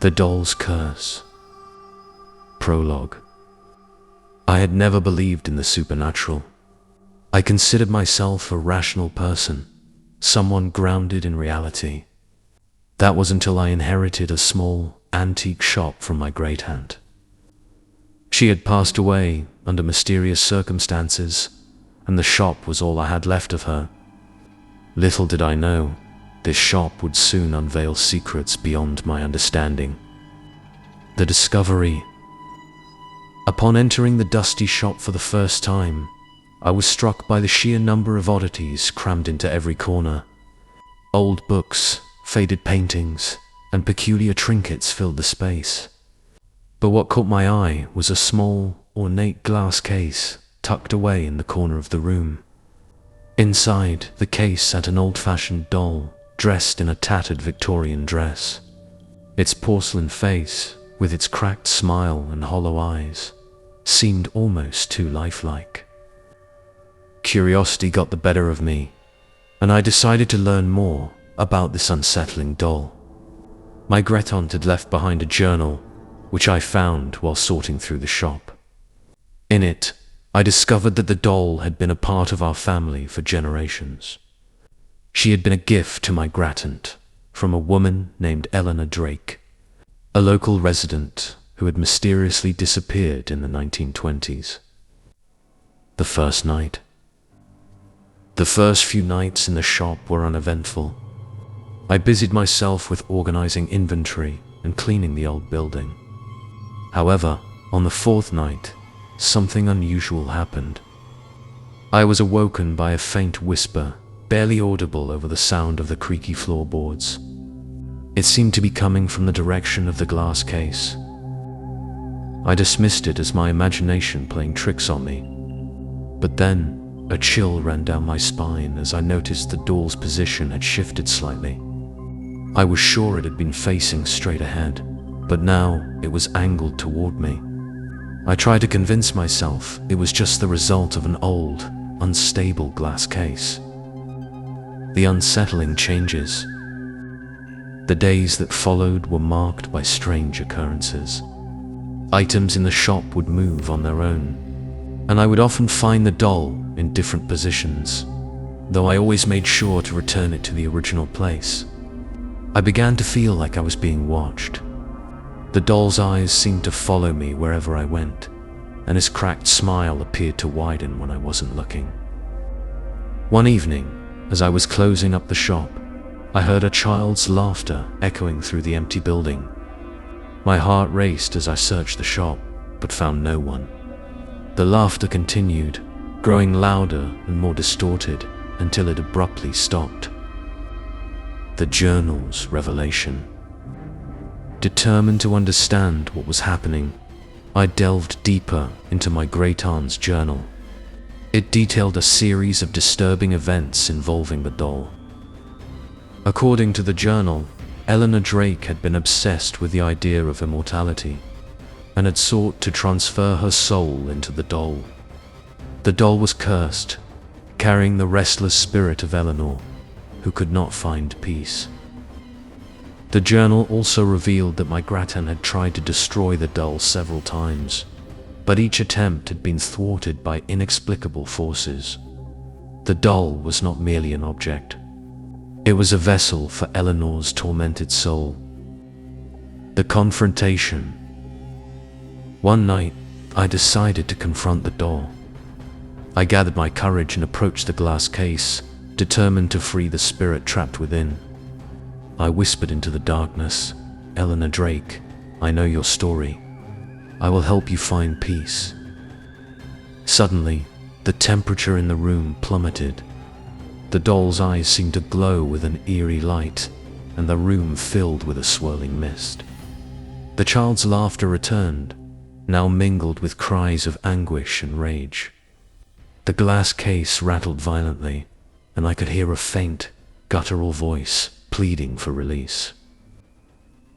The Doll's Curse. Prologue. I had never believed in the supernatural. I considered myself a rational person, someone grounded in reality. That was until I inherited a small, antique shop from my great-aunt. She had passed away under mysterious circumstances, and the shop was all I had left of her. Little did I know, this shop would soon unveil secrets beyond my understanding. The discovery. Upon entering the dusty shop for the first time, I was struck by the sheer number of oddities crammed into every corner. Old books, faded paintings, and peculiar trinkets filled the space. But what caught my eye was a small, ornate glass case tucked away in the corner of the room. Inside the case sat an old-fashioned doll, dressed in a tattered Victorian dress. Its porcelain face, with its cracked smile and hollow eyes, seemed almost too lifelike. Curiosity got the better of me, and I decided to learn more about this unsettling doll. My great-aunt had left behind a journal, which I found while sorting through the shop. In it, I discovered that the doll had been a part of our family for generations. She had been a gift to my great-aunt from a woman named Eleanor Drake, a local resident who had mysteriously disappeared in the 1920s. The first night. The first few nights in the shop were uneventful. I busied myself with organizing inventory and cleaning the old building. However, on the fourth night, something unusual happened. I was awoken by a faint whisper, barely audible over the sound of the creaky floorboards. It seemed to be coming from the direction of the glass case. I dismissed it as my imagination playing tricks on me. But then, a chill ran down my spine as I noticed the doll's position had shifted slightly. I was sure it had been facing straight ahead, but now it was angled toward me. I tried to convince myself it was just the result of an old, unstable glass case. The unsettling changes. The days that followed were marked by strange occurrences. Items in the shop would move on their own, and I would often find the doll in different positions, though I always made sure to return it to the original place. I began to feel like I was being watched. The doll's eyes seemed to follow me wherever I went, and his cracked smile appeared to widen when I wasn't looking. One evening, as I was closing up the shop, I heard a child's laughter echoing through the empty building. My heart raced as I searched the shop, but found no one. The laughter continued, growing louder and more distorted until it abruptly stopped. The journal's revelation. Determined to understand what was happening, I delved deeper into my great-aunt's journal. It detailed a series of disturbing events involving the doll. According to the journal, Eleanor Drake had been obsessed with the idea of immortality and had sought to transfer her soul into the doll. The doll was cursed, carrying the restless spirit of Eleanor, who could not find peace. The journal also revealed that my great-aunt had tried to destroy the doll several times, but each attempt had been thwarted by inexplicable forces. The doll was not merely an object. It was a vessel for Eleanor's tormented soul. The confrontation. One night, I decided to confront the doll. I gathered my courage and approached the glass case, determined to free the spirit trapped within. I whispered into the darkness, "Eleanor Drake, I know your story. I will help you find peace." Suddenly, the temperature in the room plummeted. The doll's eyes seemed to glow with an eerie light, and the room filled with a swirling mist. The child's laughter returned, now mingled with cries of anguish and rage. The glass case rattled violently, and I could hear a faint, guttural voice pleading for release.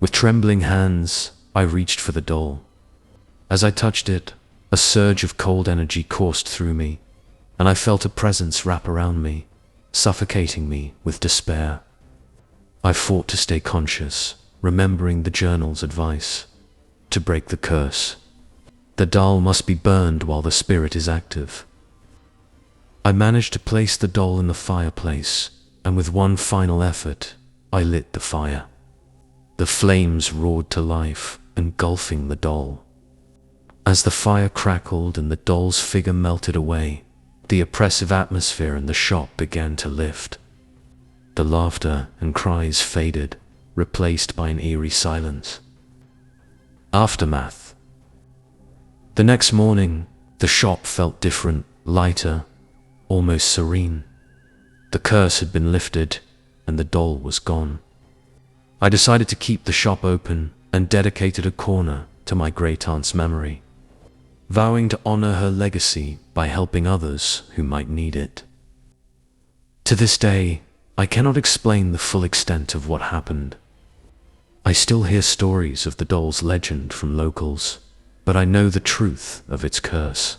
With trembling hands, I reached for the doll. As I touched it, a surge of cold energy coursed through me, and I felt a presence wrap around me, suffocating me with despair. I fought to stay conscious, remembering the journal's advice. To break the curse, the doll must be burned while the spirit is active. I managed to place the doll in the fireplace, and with one final effort, I lit the fire. The flames roared to life, engulfing the doll. As the fire crackled and the doll's figure melted away, the oppressive atmosphere in the shop began to lift. The laughter and cries faded, replaced by an eerie silence. Aftermath. The next morning, the shop felt different, lighter, almost serene. The curse had been lifted, and the doll was gone. I decided to keep the shop open and dedicated a corner to my great-aunt's memory, vowing to honor her legacy by helping others who might need it. To this day, I cannot explain the full extent of what happened. I still hear stories of the doll's legend from locals, but I know the truth of its curse.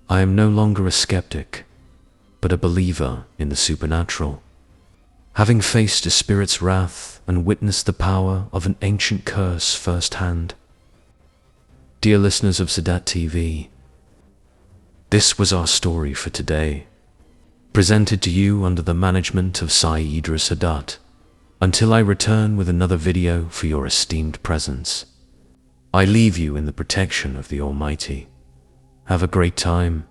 I am no longer a skeptic, but a believer in the supernatural, having faced a spirit's wrath and witnessed the power of an ancient curse firsthand. Dear listeners of Sadat TV, this was our story for today, presented to you under the management of Sadat. Until I return with another video for your esteemed presence, I leave you in the protection of the Almighty. Have a great time.